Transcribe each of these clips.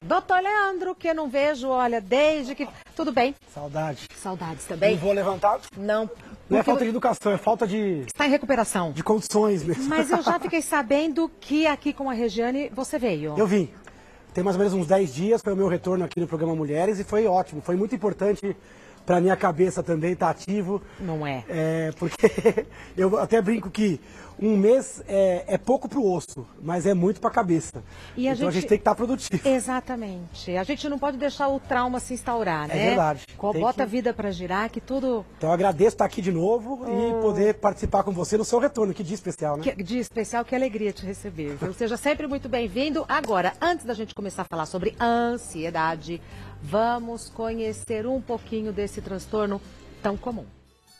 Doutor Leandro, que eu não vejo, olha, desde que... Tudo bem? Saudade. Saudades também? Não vou levantar. Não. Não é falta de educação, é falta de... Está em recuperação. De condições mesmo. Mas eu já fiquei sabendo que aqui com a Regiane você veio. Eu vim. Tem mais ou menos uns 10 dias, foi o meu retorno aqui no programa Mulheres e foi ótimo. Foi muito importante para minha cabeça também estar ativo. Não é? Porque eu até brinco que um mês é pouco para o osso, mas é muito para a cabeça. E então a gente tem que estar produtivo. Exatamente. A gente não pode deixar o trauma se instaurar, né? É verdade. Bota a vida para girar, que tudo... Então eu agradeço estar aqui de novo e poder participar com você no seu retorno. Que dia especial, né? Que dia especial, que alegria te receber. Viu? Seja sempre muito bem-vindo. Agora, antes da gente começar a falar sobre ansiedade, vamos conhecer um pouquinho desse transtorno tão comum.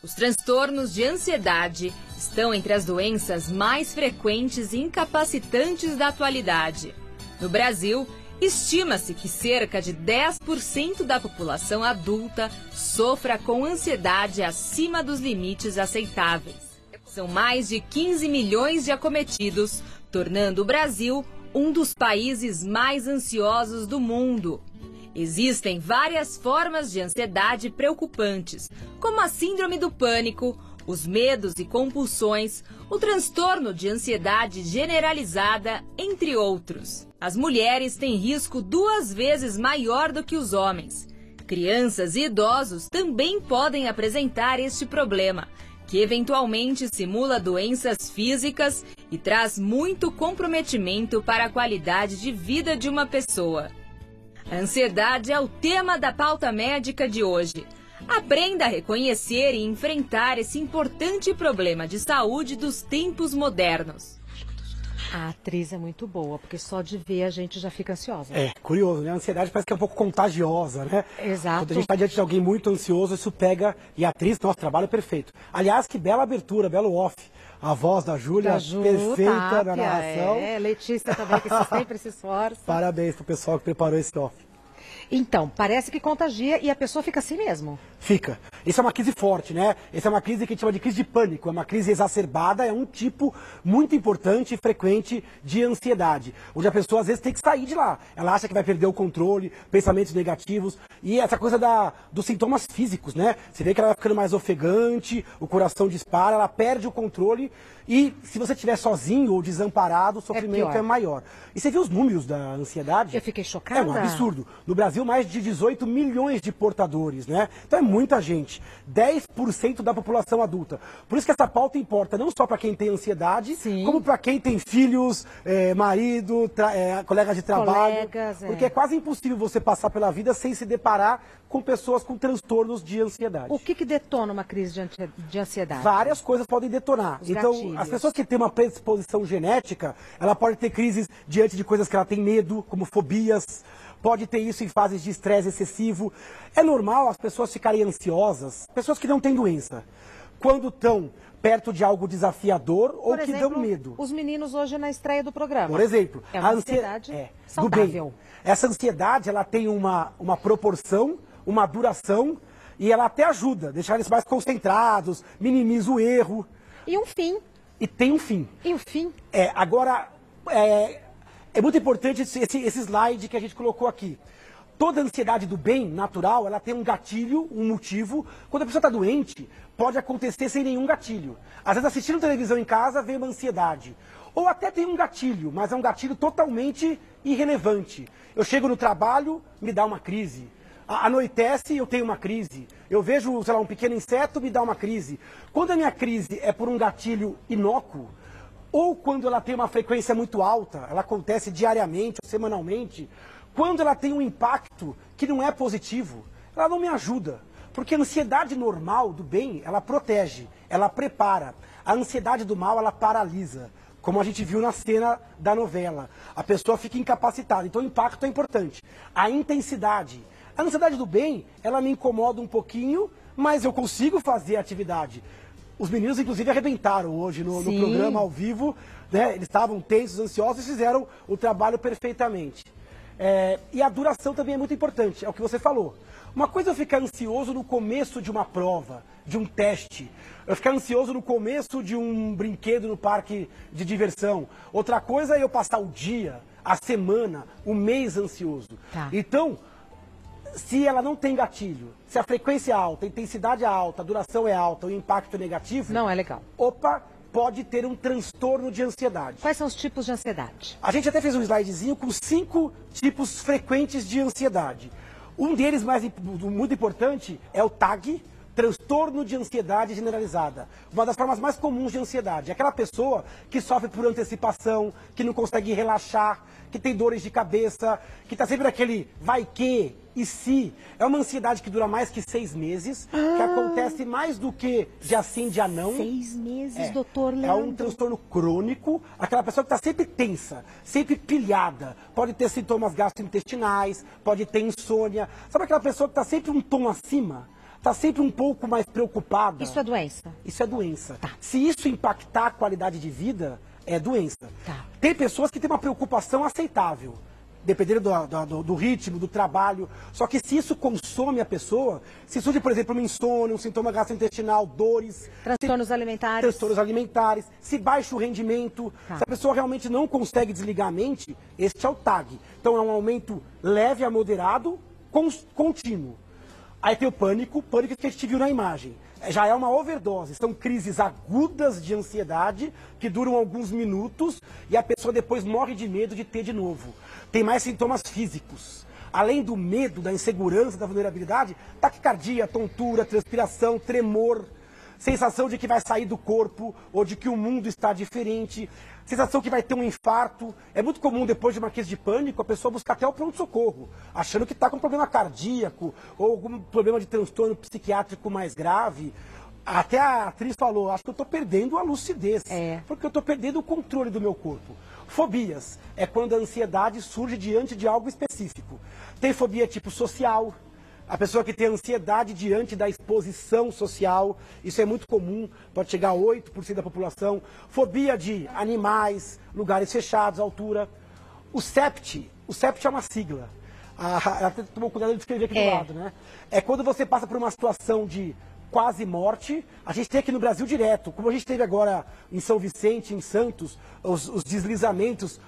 Os transtornos de ansiedade estão entre as doenças mais frequentes e incapacitantes da atualidade. No Brasil, estima-se que cerca de 10% da população adulta sofra com ansiedade acima dos limites aceitáveis. São mais de 15 milhões de acometidos, tornando o Brasil um dos países mais ansiosos do mundo. Existem várias formas de ansiedade preocupantes, como a síndrome do pânico, os medos e compulsões, o transtorno de ansiedade generalizada, entre outros. As mulheres têm risco 2 vezes maior do que os homens. Crianças e idosos também podem apresentar este problema, que eventualmente simula doenças físicas e traz muito comprometimento para a qualidade de vida de uma pessoa. A ansiedade é o tema da pauta médica de hoje. Aprenda a reconhecer e enfrentar esse importante problema de saúde dos tempos modernos. A atriz é muito boa, porque só de ver a gente já fica ansiosa. É, curioso, né? A ansiedade parece que é um pouco contagiosa, né? Exato. Quando a gente está diante de alguém muito ansioso, isso pega... E a atriz, nosso trabalho é perfeito. Aliás, que bela abertura, belo off. A voz da Júlia, perfeita Tápia, na narração. Letícia também, que sempre se esforça. Parabéns pro pessoal que preparou esse off. Então, parece que contagia e a pessoa fica assim mesmo. Fica. Isso é uma crise forte, né? Essa é uma crise que a gente chama de crise de pânico. É uma crise exacerbada, é um tipo muito importante e frequente de ansiedade. Onde a pessoa às vezes tem que sair de lá. Ela acha que vai perder o controle, pensamentos negativos. E essa coisa dos sintomas físicos, né? Você vê que ela vai ficando mais ofegante, o coração dispara, ela perde o controle. E se você estiver sozinho ou desamparado, o sofrimento é maior. E você viu os números da ansiedade? Eu fiquei chocada. É um absurdo. No Brasil, mais de 18 milhões de portadores, né? Então é muita gente. 10% da população adulta. Por isso que essa pauta importa não só para quem tem ansiedade, como para quem tem filhos, marido, colegas de trabalho. Porque é quase impossível você passar pela vida sem se deparar com pessoas com transtornos de ansiedade. O que detona uma crise de ansiedade? Várias coisas podem detonar. Então, as pessoas que têm uma predisposição genética, ela pode ter crises diante de coisas que ela tem medo, como fobias, pode ter isso em fases de estresse excessivo. É normal as pessoas ficarem ansiosas, pessoas que não têm doença, quando estão perto de algo desafiador ou que dão medo. Os meninos hoje na estreia do programa. Por exemplo, é uma ansiedade saudável. Do bem. Essa ansiedade, ela tem uma proporção, uma duração, e ela até ajuda, deixar eles mais concentrados, minimiza o erro. E um fim. E tem um fim. E o fim? Agora, é muito importante esse slide que a gente colocou aqui. Toda ansiedade do bem, natural, ela tem um gatilho, um motivo. Quando a pessoa está doente, pode acontecer sem nenhum gatilho. Às vezes, assistindo televisão em casa, vem uma ansiedade. Ou até tem um gatilho, mas é um gatilho totalmente irrelevante. Eu chego no trabalho, me dá uma crise. Anoitece, eu tenho uma crise. Eu vejo, sei lá, um pequeno inseto, me dá uma crise. Quando a minha crise é por um gatilho inócuo, ou quando ela tem uma frequência muito alta, ela acontece diariamente ou semanalmente, quando ela tem um impacto que não é positivo, ela não me ajuda. Porque a ansiedade normal do bem, ela protege, ela prepara. A ansiedade do mal, ela paralisa. Como a gente viu na cena da novela. A pessoa fica incapacitada. Então o impacto é importante. A intensidade. A ansiedade do bem, ela me incomoda um pouquinho, mas eu consigo fazer a atividade. Os meninos, inclusive, arrebentaram hoje no programa ao vivo, né? Eles estavam tensos, ansiosos e fizeram o trabalho perfeitamente. E a duração também é muito importante, é o que você falou. Uma coisa é eu ficar ansioso no começo de uma prova, de um teste. Eu ficar ansioso no começo de um brinquedo no parque de diversão. Outra coisa é eu passar o dia a semana, o mês ansioso. Tá. Então, se ela não tem gatilho, se a frequência é alta, a intensidade é alta, a duração é alta, o impacto é negativo... Não é legal. Opa, pode ter um transtorno de ansiedade. Quais são os tipos de ansiedade? A gente até fez um slidezinho com 5 tipos frequentes de ansiedade. Um deles, muito importante, é o TAG, transtorno de ansiedade generalizada. Uma das formas mais comuns de ansiedade. É aquela pessoa que sofre por antecipação, que não consegue relaxar, que tem dores de cabeça, que está sempre naquele vai que e se. É uma ansiedade que dura mais que 6 meses, que acontece mais do que dia sim, dia não. 6 meses, doutor É Leandro. um transtorno crônico, aquela pessoa que está sempre tensa, sempre pilhada. Pode ter sintomas gastrointestinais, pode ter insônia. Sabe aquela pessoa que está sempre um tom acima? Está sempre um pouco mais preocupada. Isso é doença? Isso é doença. Tá. Se isso impactar a qualidade de vida, é doença. Tá. Tem pessoas que têm uma preocupação aceitável, dependendo do ritmo, do trabalho. Só que se isso consome a pessoa, se surge, por exemplo, uma insônia, um sintoma gastrointestinal, dores... Transtornos alimentares. Transtornos alimentares, se baixa o rendimento, Tá. se a pessoa realmente não consegue desligar a mente, este é o TAG. Então é um aumento leve a moderado, contínuo. Aí tem o pânico que a gente viu na imagem. Já é uma overdose, são crises agudas de ansiedade que duram alguns minutos e a pessoa depois morre de medo de ter de novo. Tem mais sintomas físicos. Além do medo, da insegurança, da vulnerabilidade, taquicardia, tontura, transpiração, tremor, sensação de que vai sair do corpo ou de que o mundo está diferente, sensação que vai ter um infarto. É muito comum, depois de uma crise de pânico, a pessoa buscar até o pronto-socorro, achando que está com problema cardíaco ou algum problema de transtorno psiquiátrico mais grave. Até a atriz falou, acho que eu estou perdendo a lucidez, porque eu estou perdendo o controle do meu corpo. Fobias é quando a ansiedade surge diante de algo específico. Tem fobia tipo social, a pessoa que tem ansiedade diante da exposição social, isso é muito comum, pode chegar a 8% da população. Fobia de animais, lugares fechados, altura. O SEPT é uma sigla. Ela tomou cuidado de escrever aqui do lado, né? É quando você passa por uma situação de quase morte. A gente tem aqui no Brasil direto, como a gente teve agora em São Vicente, em Santos, os deslizamentos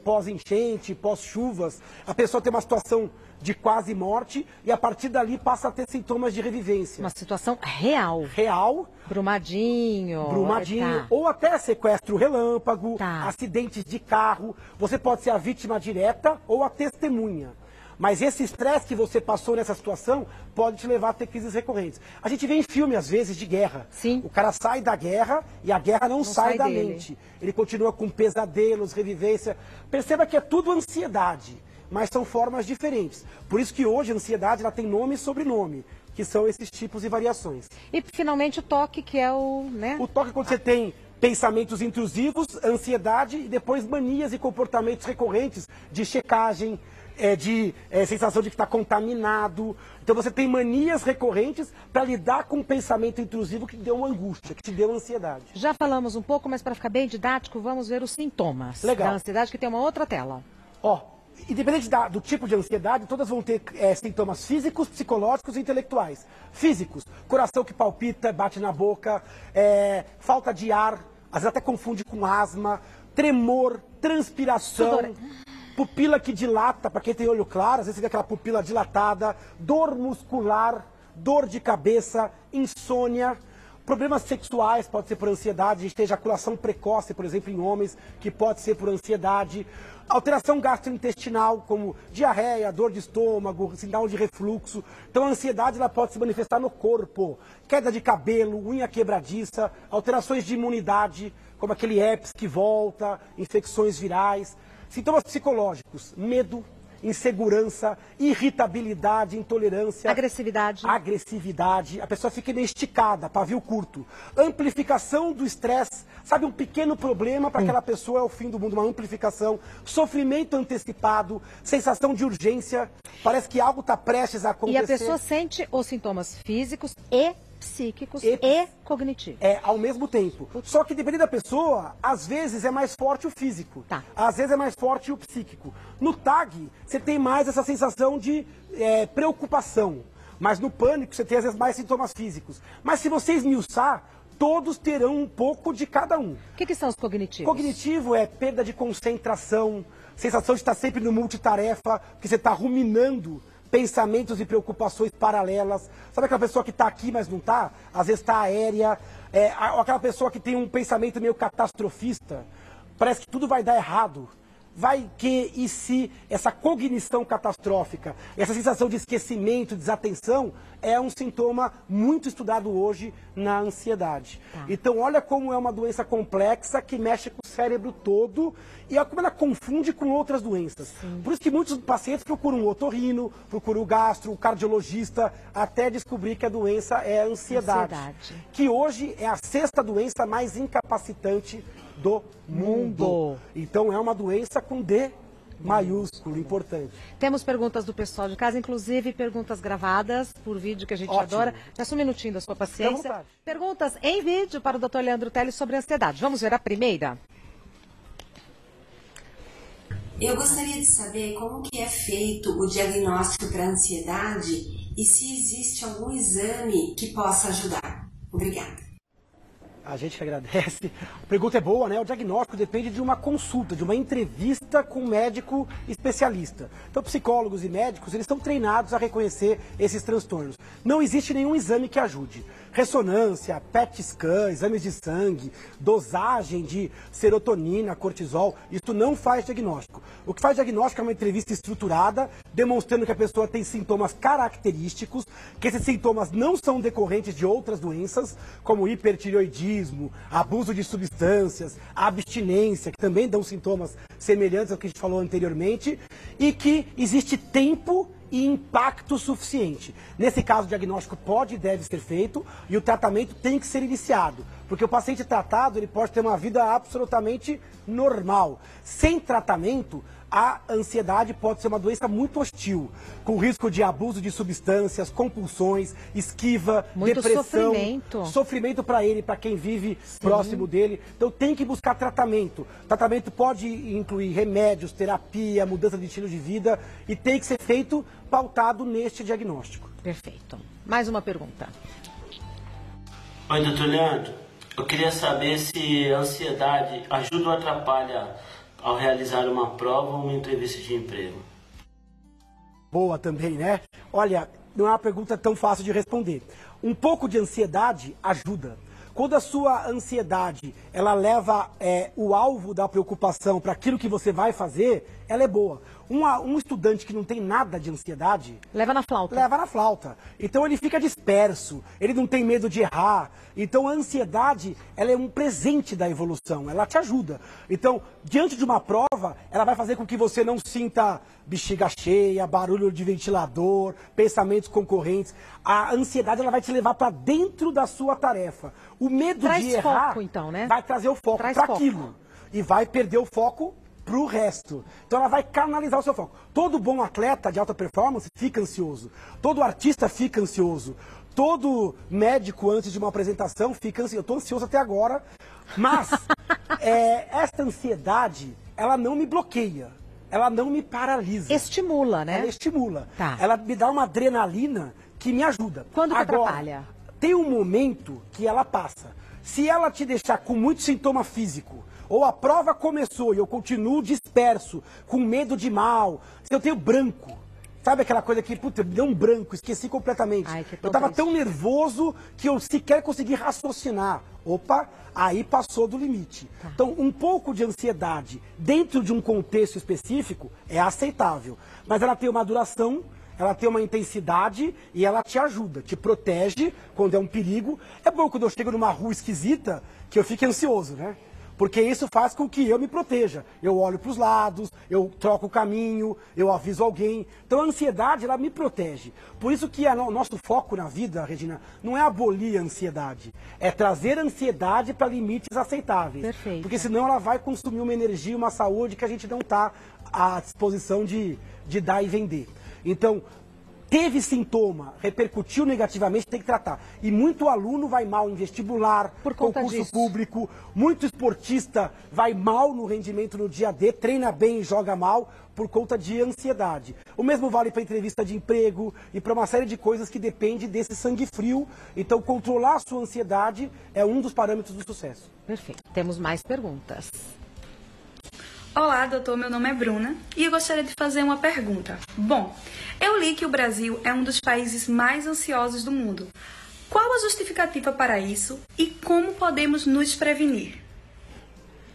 pós-enchente, pós-chuvas. A pessoa tem uma situação de quase morte e a partir dali passa a ter sintomas de revivência. Uma situação real. Real. Brumadinho. Tá. Ou até sequestro relâmpago, Tá. acidentes de carro. Você pode ser a vítima direta ou a testemunha. Mas esse estresse que você passou nessa situação pode te levar a ter crises recorrentes. A gente vê em filme, às vezes, de guerra. Sim. O cara sai da guerra e a guerra não sai da dele. mente. Ele continua com pesadelos, revivência. Perceba que é tudo ansiedade, mas são formas diferentes. Por isso que hoje a ansiedade ela tem nome e sobrenome, que são esses tipos e variações. E, finalmente, o toque, que é o... né? O toque é quando você tem pensamentos intrusivos, ansiedade e depois manias e comportamentos recorrentes de checagem, de sensação de que está contaminado. Então você tem manias recorrentes para lidar com um pensamento intrusivo que te deu uma angústia, que te deu ansiedade. Já falamos um pouco, mas para ficar bem didático, vamos ver os sintomas Legal. da ansiedade, que tem uma outra tela. Ó, independente do tipo de ansiedade, todas vão ter sintomas físicos, psicológicos e intelectuais. Físicos, coração que palpita, bate na boca, falta de ar, às vezes até confunde com asma, tremor, transpiração, Sudor. pupila que dilata, para quem tem olho claro, às vezes fica aquela pupila dilatada, dor muscular, dor de cabeça, insônia. Problemas sexuais, pode ser por ansiedade, a gente tem ejaculação precoce, por exemplo, em homens, que pode ser por ansiedade. Alteração gastrointestinal, como diarreia, dor de estômago, sinal de refluxo. Então a ansiedade ela pode se manifestar no corpo. Queda de cabelo, unha quebradiça, alterações de imunidade, como aquele herpes que volta, infecções virais. Sintomas psicológicos, medo, insegurança, irritabilidade, intolerância, agressividade, a pessoa fica meio esticada, pavio curto, amplificação do estresse, sabe, um pequeno problema para aquela pessoa é o fim do mundo, uma amplificação, sofrimento antecipado, sensação de urgência, parece que algo está prestes a acontecer. E a pessoa sente os sintomas físicos e psíquicos e cognitivos. Ao mesmo tempo. Só que dependendo da pessoa, às vezes é mais forte o físico. Tá. Às vezes é mais forte o psíquico. No TAG, você tem mais essa sensação de preocupação. Mas no pânico, você tem às vezes mais sintomas físicos. Mas se você esmiuçar, todos terão um pouco de cada um. O que são os cognitivos? Cognitivo é perda de concentração, sensação de estar sempre no multitarefa, que você está ruminando pensamentos e preocupações paralelas. Sabe aquela pessoa que está aqui, mas não está? Às vezes está aérea. Aquela pessoa que tem um pensamento meio catastrofista. Parece que tudo vai dar errado. Vai que e se essa cognição catastrófica, essa sensação de esquecimento, desatenção, é um sintoma muito estudado hoje na ansiedade. Tá. Então, olha como é uma doença complexa que mexe com o cérebro todo e olha como ela confunde com outras doenças. Sim. Por isso que muitos pacientes procuram um otorrino, procuram o gastro, o cardiologista, até descobrir que a doença é a ansiedade. Que hoje é a 6ª doença mais incapacitante do mundo. Então é uma doença com D maiúsculo, importante. Temos perguntas do pessoal de casa, inclusive perguntas gravadas por vídeo que a gente adora. Peço um minutinho da sua paciência. Perguntas em vídeo para o Dr. Leandro Teles sobre ansiedade. Vamos ver a primeira. Eu gostaria de saber como que é feito o diagnóstico para ansiedade e se existe algum exame que possa ajudar. Obrigada. A gente que agradece. A pergunta é boa, né? O diagnóstico depende de uma consulta, de uma entrevista com um médico especialista. Então, psicólogos e médicos, eles estão treinados a reconhecer esses transtornos. Não existe nenhum exame que ajude. Ressonância, PET scan, exames de sangue, dosagem de serotonina, cortisol, isso não faz diagnóstico. O que faz diagnóstico é uma entrevista estruturada, demonstrando que a pessoa tem sintomas característicos, que esses sintomas não são decorrentes de outras doenças, como hipertireoidismo, abuso de substâncias, abstinência, que também dão sintomas semelhantes ao que a gente falou anteriormente, e que existe tempo e impacto suficiente. Nesse caso, o diagnóstico pode e deve ser feito e o tratamento tem que ser iniciado, porque o paciente tratado ele pode ter uma vida absolutamente normal. Sem tratamento, a ansiedade pode ser uma doença muito hostil, com risco de abuso de substâncias, compulsões, esquiva, muito depressão, sofrimento para ele, para quem vive próximo dele. Então tem que buscar tratamento. Tratamento pode incluir remédios, terapia, mudança de estilo de vida e tem que ser feito pautado neste diagnóstico. Perfeito. Mais uma pergunta. Oi, doutor Leandro. Eu queria saber se a ansiedade ajuda ou atrapalha ao realizar uma prova ou uma entrevista de emprego. Boa também, né? Olha, não é uma pergunta tão fácil de responder. Um pouco de ansiedade ajuda. Quando a sua ansiedade ela leva o alvo da preocupação para aquilo que você vai fazer, ela é boa. Um estudante que não tem nada de ansiedade... Leva na flauta. Leva na flauta. Então ele fica disperso, ele não tem medo de errar. Então a ansiedade, ela é um presente da evolução, ela te ajuda. Então, diante de uma prova, ela vai fazer com que você não sinta bexiga cheia, barulho de ventilador, pensamentos concorrentes. A ansiedade, ela vai te levar para dentro da sua tarefa. O medo de errar foco, então, né? Vai trazer o foco para aquilo. E vai perder o foco para o resto. Então ela vai canalizar o seu foco. Todo bom atleta de alta performance fica ansioso. Todo artista fica ansioso. Todo médico antes de uma apresentação fica ansioso. Eu estou ansioso até agora, mas esta ansiedade, ela não me bloqueia. Ela não me paralisa. Estimula, né? Ela estimula. Tá. Ela me dá uma adrenalina que me ajuda. Quando que agora, atrapalha? Tem um momento que ela passa. Se ela te deixar com muito sintoma físico, ou a prova começou e eu continuo disperso, com medo de mal, se eu tenho branco, sabe aquela coisa que, puta, me deu um branco, esqueci completamente. Ai, eu estava tão nervoso que eu sequer consegui raciocinar. Opa, aí passou do limite. Tá. Então, um pouco de ansiedade dentro de um contexto específico é aceitável, mas ela tem uma duração, ela tem uma intensidade e ela te ajuda, te protege quando é um perigo. É bom quando eu chego numa rua esquisita que eu fique ansioso, né? Porque isso faz com que eu me proteja. Eu olho para os lados, eu troco o caminho, eu aviso alguém. Então a ansiedade, ela me protege. Por isso que o nosso foco na vida, Regina, não é abolir a ansiedade. É trazer a ansiedade para limites aceitáveis. Perfeito. Porque senão ela vai consumir uma energia, uma saúde que a gente não está à disposição de dar e vender. Então, teve sintoma, repercutiu negativamente, tem que tratar. E muito aluno vai mal em vestibular, Por conta concurso disso. público, muito esportista vai mal no rendimento no dia D, treina bem e joga mal por conta de ansiedade. O mesmo vale para entrevista de emprego e para uma série de coisas que depende desse sangue frio. Então, controlar a sua ansiedade é um dos parâmetros do sucesso. Perfeito. Temos mais perguntas. Olá, doutor. Meu nome é Bruna e eu gostaria de fazer uma pergunta. Bom, eu li que o Brasil é um dos países mais ansiosos do mundo. Qual a justificativa para isso e como podemos nos prevenir?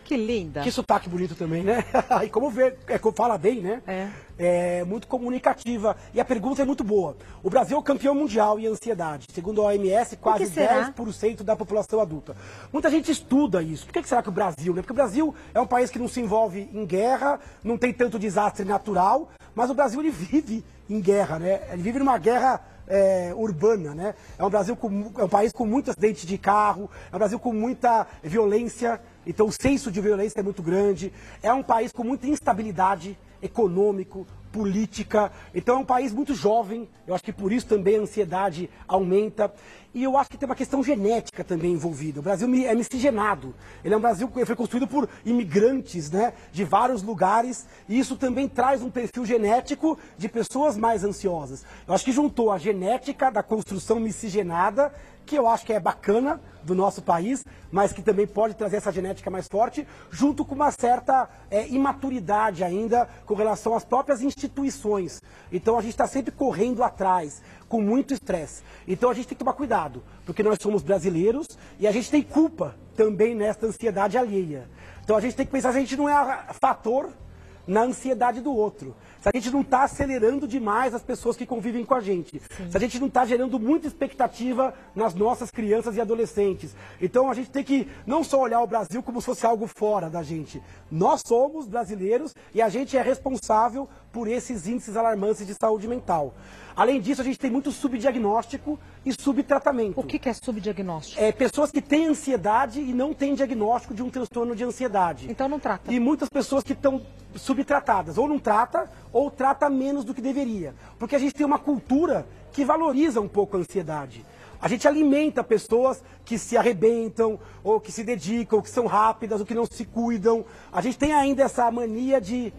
Que linda. Que sotaque bonito também, né? E como ver, fala bem, né? É muito comunicativa. E a pergunta é muito boa. O Brasil é o campeão mundial em ansiedade. Segundo a OMS, quase 10% da população adulta. Muita gente estuda isso. Por que será que o Brasil, né? Porque o Brasil é um país que não se envolve em guerra, não tem tanto desastre natural, mas o Brasil ele vive em guerra, né? Ele vive numa guerra urbana, né? É um país com muito acidente de carro, é um Brasil com muita violência, então o senso de violência é muito grande, é um país com muita instabilidade econômico, política, então é um país muito jovem, eu acho que por isso também a ansiedade aumenta, e eu acho que tem uma questão genética também envolvida. O Brasil é miscigenado, ele é um Brasil que foi construído por imigrantes, né, de vários lugares, e isso também traz um perfil genético de pessoas mais ansiosas. Eu acho que juntou a genética da construção miscigenada, que eu acho que é bacana do nosso país, mas que também pode trazer essa genética mais forte, junto com uma certa imaturidade ainda com relação às próprias instituições. Então a gente está sempre correndo atrás, com muito estresse. Então a gente tem que tomar cuidado, porque nós somos brasileiros e a gente tem culpa também nessa ansiedade alheia. Então a gente tem que pensar se a gente não é fator na ansiedade do outro. Se a gente não está acelerando demais as pessoas que convivem com a gente. Sim. Se a gente não está gerando muita expectativa nas nossas crianças e adolescentes. Então a gente tem que não só olhar o Brasil como se fosse algo fora da gente. Nós somos brasileiros e a gente é responsável por esses índices alarmantes de saúde mental. Além disso, a gente tem muito subdiagnóstico e subtratamento. O que é subdiagnóstico? Pessoas que têm ansiedade e não têm diagnóstico de um transtorno de ansiedade. Então não trata. E muitas pessoas que estão subtratadas, ou não trata, ou trata menos do que deveria. Porque a gente tem uma cultura que valoriza um pouco a ansiedade. A gente alimenta pessoas que se arrebentam, ou que se dedicam, ou que são rápidas, ou que não se cuidam. A gente tem ainda essa mania de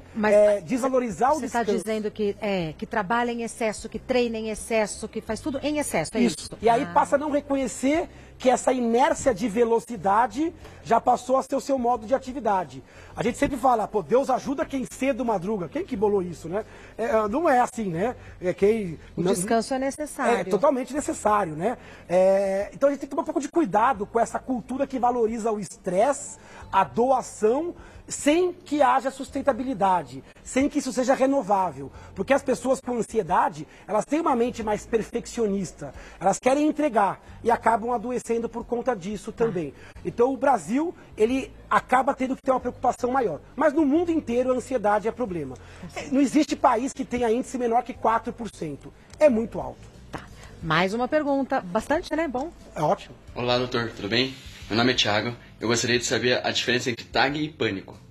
desvalorizar o descanso. Você está dizendo que trabalha em excesso, que treina em excesso, que faz tudo em excesso, é isso? E aí passa a não reconhecer que essa inércia de velocidade já passou a ser o seu modo de atividade. A gente sempre fala, pô, Deus ajuda quem cedo madruga. Quem que bolou isso, né? Não é assim, né? O descanso é necessário. É totalmente necessário, né? Então a gente tem que tomar um pouco de cuidado com essa cultura que valoriza o estresse, a doação, sem que haja sustentabilidade, sem que isso seja renovável. Porque as pessoas com ansiedade, elas têm uma mente mais perfeccionista, elas querem entregar e acabam adoecendo por conta disso também. Então o Brasil, ele acaba tendo que ter uma preocupação maior. Mas no mundo inteiro a ansiedade é problema. Não existe país que tenha índice menor que 4%. É muito alto. Tá. Mais uma pergunta. Bastante, né? Bom. É ótimo. Olá, doutor. Tudo bem? Meu nome é Thiago. Eu gostaria de saber a diferença entre TAG e pânico.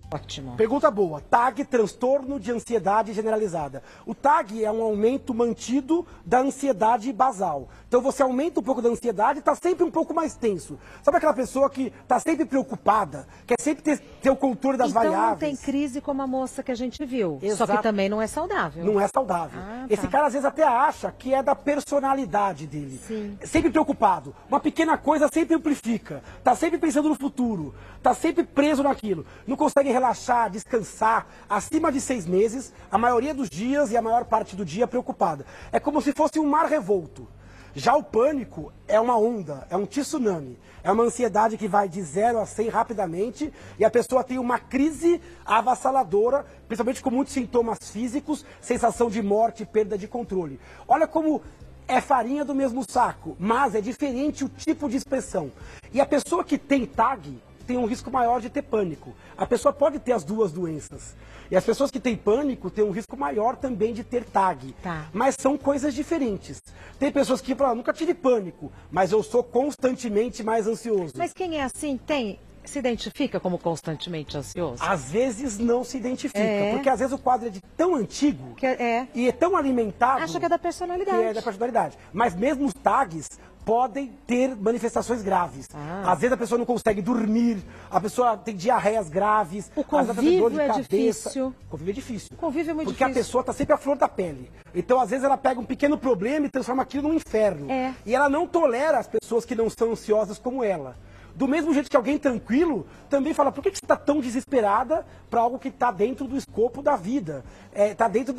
Ótimo. Pergunta boa. TAG, transtorno de ansiedade generalizada. O TAG é um aumento mantido da ansiedade basal. Então você aumenta um pouco da ansiedade e está sempre um pouco mais tenso. Sabe aquela pessoa que está sempre preocupada, quer sempre ter o controle das variáveis? Então não tem crise como a moça que a gente viu. Exato. Só que também não é saudável. Não é saudável. Tá. Esse cara às vezes até acha que é da personalidade dele. Sim. Sempre preocupado. Uma pequena coisa sempre amplifica. Está sempre pensando no futuro. Está sempre preso naquilo. Não consegue relaxar, descansar. Acima de 6 meses, a maioria dos dias e a maior parte do dia preocupada. É como se fosse um mar revolto. Já o pânico é uma onda, é um tsunami. É uma ansiedade que vai de 0 a 100 rapidamente e a pessoa tem uma crise avassaladora, principalmente com muitos sintomas físicos, sensação de morte e perda de controle. Olha como é farinha do mesmo saco, mas é diferente o tipo de expressão. E a pessoa que tem TAG tem um risco maior de ter pânico. A pessoa pode ter as duas doenças. E as pessoas que têm pânico têm um risco maior também de ter TAG. Tá. Mas são coisas diferentes. Tem pessoas que falam, nunca tive pânico, mas eu sou constantemente mais ansioso. Mas quem é assim tem... se identifica como constantemente ansioso? Às vezes não se identifica, porque às vezes o quadro é de tão antigo e é tão alimentado... Acha que é da personalidade. Que é da personalidade. Mas mesmo os tags podem ter manifestações graves. Às vezes a pessoa não consegue dormir, a pessoa tem diarreias graves, o às vezes tem dor de convívio é cabeça. difícil. O convívio é difícil. O convívio é muito porque difícil. a pessoa está sempre à flor da pele. Então, às vezes, ela pega um pequeno problema e transforma aquilo num inferno. E ela não tolera as pessoas que não são ansiosas como ela. Do mesmo jeito que alguém tranquilo também fala, por que você está tão desesperada para algo que está dentro do escopo da vida? Está dentro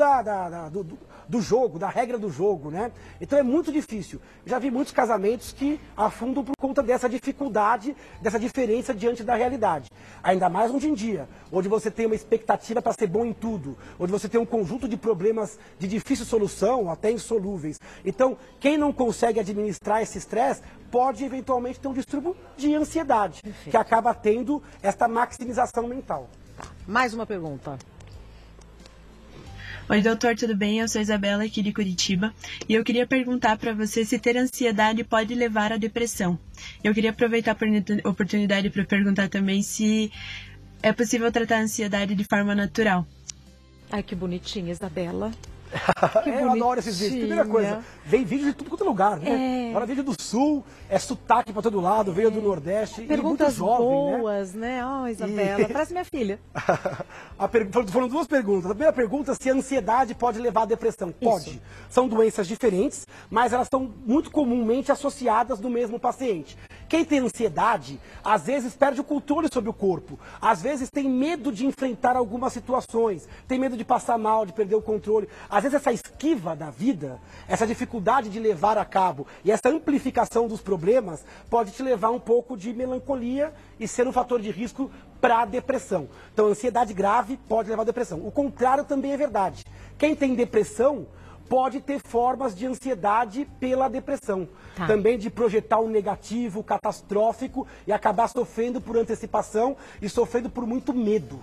do jogo, da regra do jogo, né? Então é muito difícil. Já vi muitos casamentos que afundam por conta dessa dificuldade, dessa diferença diante da realidade. Ainda mais hoje em dia, onde você tem uma expectativa para ser bom em tudo, onde você tem um conjunto de problemas de difícil solução, até insolúveis. Então, quem não consegue administrar esse estresse pode eventualmente ter um distúrbio de ansiedade, que acaba tendo esta maximização mental. Mais uma pergunta. Oi, doutor, tudo bem? Eu sou Isabela, aqui de Curitiba, e eu queria perguntar para você se ter ansiedade pode levar à depressão. Eu queria aproveitar a oportunidade para perguntar também se é possível tratar a ansiedade de forma natural. Ai, que bonitinha, Isabela. Eu adoro esses vídeos. Primeira coisa, vem vídeo de tudo quanto é lugar, né? Agora vídeo do Sul, sotaque pra todo lado, veio do Nordeste. Perguntas e muito jovem, boas, né? Oh, Isabela, traz minha filha. Foram duas perguntas. A primeira pergunta, se a ansiedade pode levar à depressão. Pode. Isso. São doenças diferentes, mas elas estão muito comumente associadas no mesmo paciente. Quem tem ansiedade, às vezes perde o controle sobre o corpo. Às vezes tem medo de enfrentar algumas situações. Tem medo de passar mal, de perder o controle. Às vezes essa esquiva da vida, essa dificuldade de levar a cabo e essa amplificação dos problemas pode te levar um pouco de melancolia e ser um fator de risco para a depressão. Então, ansiedade grave pode levar à depressão. O contrário também é verdade. Quem tem depressão pode ter formas de ansiedade pela depressão. Também de projetar um negativo, catastrófico e acabar sofrendo por antecipação e sofrendo por muito medo.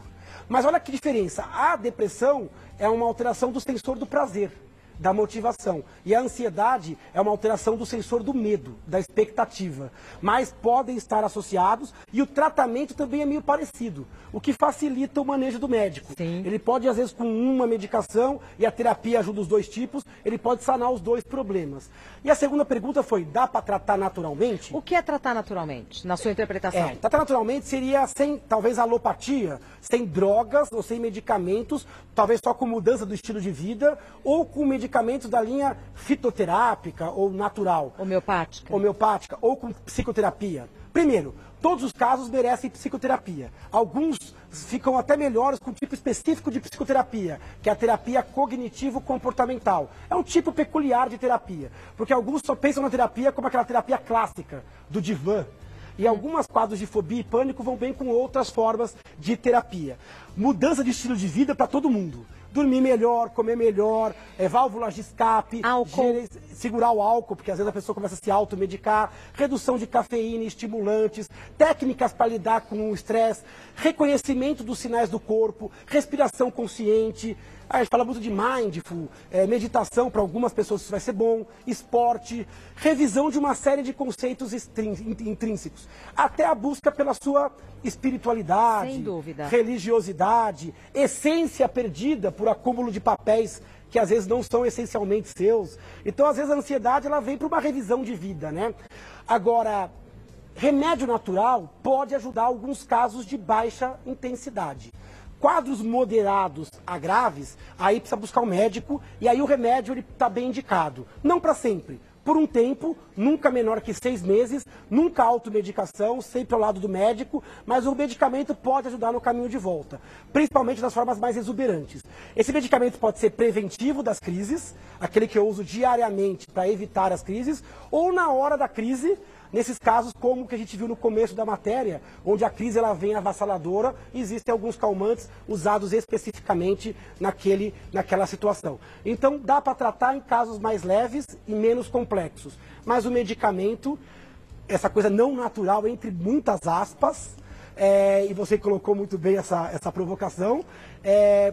Mas olha que diferença. A depressão é uma alteração do sensor do prazer, da motivação. E a ansiedade é uma alteração do sensor do medo, da expectativa. Mas podem estar associados e o tratamento também é meio parecido, o que facilita o manejo do médico. Ele pode, às vezes, com uma medicação, e a terapia ajuda os dois tipos, ele pode sanar os dois problemas. E a segunda pergunta foi, dá para tratar naturalmente? O que é tratar naturalmente, na sua interpretação? Tratar naturalmente seria sem, talvez, alopatia, sem drogas ou sem medicamentos, talvez só com mudança do estilo de vida, ou com medicamentos da linha fitoterápica ou natural. Homeopática, ou com psicoterapia. Primeiro, todos os casos merecem psicoterapia. Alguns ficam até melhores com um tipo específico de psicoterapia, que é a terapia cognitivo-comportamental. É um tipo peculiar de terapia, porque alguns só pensam na terapia como aquela terapia clássica, do divã. E alguns quadros de fobia e pânico vão bem com outras formas de terapia. Mudança de estilo de vida para todo mundo. Dormir melhor, comer melhor, válvulas de escape, segurar o álcool, porque às vezes a pessoa começa a se automedicar, redução de cafeína e estimulantes, técnicas para lidar com o estresse, reconhecimento dos sinais do corpo, respiração consciente. A gente fala muito de mindful, meditação, para algumas pessoas isso vai ser bom, esporte, revisão de uma série de conceitos intrínsecos, até a busca pela sua espiritualidade, sem dúvida, religiosidade, essência perdida por acúmulo de papéis que às vezes não são essencialmente seus. Então, às vezes, a ansiedade ela vem para uma revisão de vida, né? Agora, remédio natural pode ajudar alguns casos de baixa intensidade. Quadros moderados a graves, aí precisa buscar um médico e aí o remédio está bem indicado. Não para sempre, por um tempo, nunca menor que 6 meses, nunca automedicação, sempre ao lado do médico, mas o medicamento pode ajudar no caminho de volta, principalmente nas formas mais exuberantes. Esse medicamento pode ser preventivo das crises, aquele que eu uso diariamente para evitar as crises, ou na hora da crise, nesses casos como o que a gente viu no começo da matéria, onde a crise ela vem avassaladora, existem alguns calmantes usados especificamente naquela situação. Então dá para tratar em casos mais leves e menos complexos. Mas o medicamento, essa coisa não natural, entre muitas aspas, e você colocou muito bem essa provocação,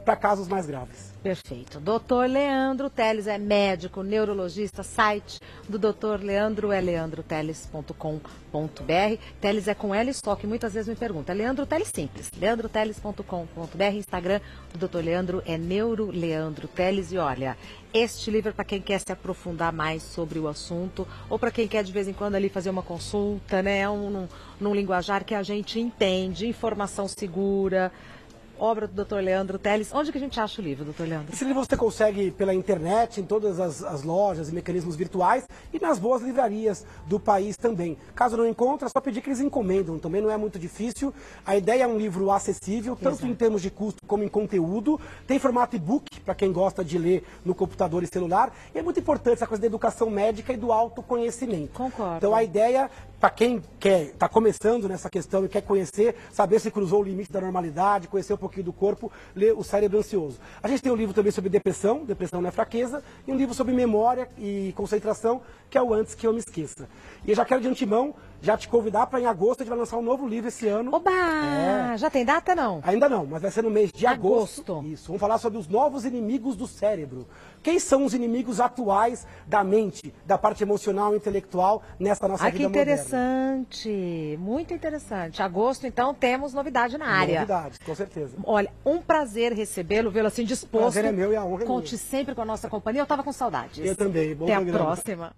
para casos mais graves. Perfeito. Doutor Leandro Teles é médico, neurologista, site do Dr. Leandro é leandroteles.com.br. Teles é com L só, que muitas vezes me pergunta. Leandro Teles simples, leandroteles.com.br. Instagram do Dr. Leandro é Neuroleandro Teles. E olha, este livro é para quem quer se aprofundar mais sobre o assunto, ou para quem quer de vez em quando ali fazer uma consulta, né? Num linguajar que a gente entende, informação segura. Obra do Dr. Leandro Teles. Onde que a gente acha o livro, Dr. Leandro? Esse livro você consegue pela internet, em todas as lojas e mecanismos virtuais e nas boas livrarias do país também. Caso não encontre, é só pedir que eles encomendam. Também não é muito difícil. A ideia é um livro acessível, tanto em termos de custo como em conteúdo. Tem formato e-book, para quem gosta de ler no computador e celular. E é muito importante essa coisa da educação médica e do autoconhecimento. Concordo. Então a ideia, para quem está começando nessa questão e quer conhecer, saber se cruzou o limite da normalidade, conhecer um pouquinho do corpo, ler O Cérebro Ansioso. A gente tem um livro também sobre depressão não é fraqueza, e um livro sobre memória e concentração, que é o Antes que Eu Me Esqueça. E eu já quero de antemão já te convidar para em agosto a gente vai lançar um novo livro esse ano. Oba! Já tem data, não? Ainda não, mas vai ser no mês de agosto. Isso, vamos falar sobre os novos inimigos do cérebro. Quem são os inimigos atuais da mente, da parte emocional e intelectual nessa nossa vida moderna? Que interessante, muito interessante. Agosto, então, temos novidade na área. Novidades, com certeza. Olha, um prazer recebê-lo, vê-lo assim disposto. O prazer é meu e a honra é minha. Conte sempre com a nossa companhia. Eu estava com saudades. Eu também. Bom Até programa. a próxima.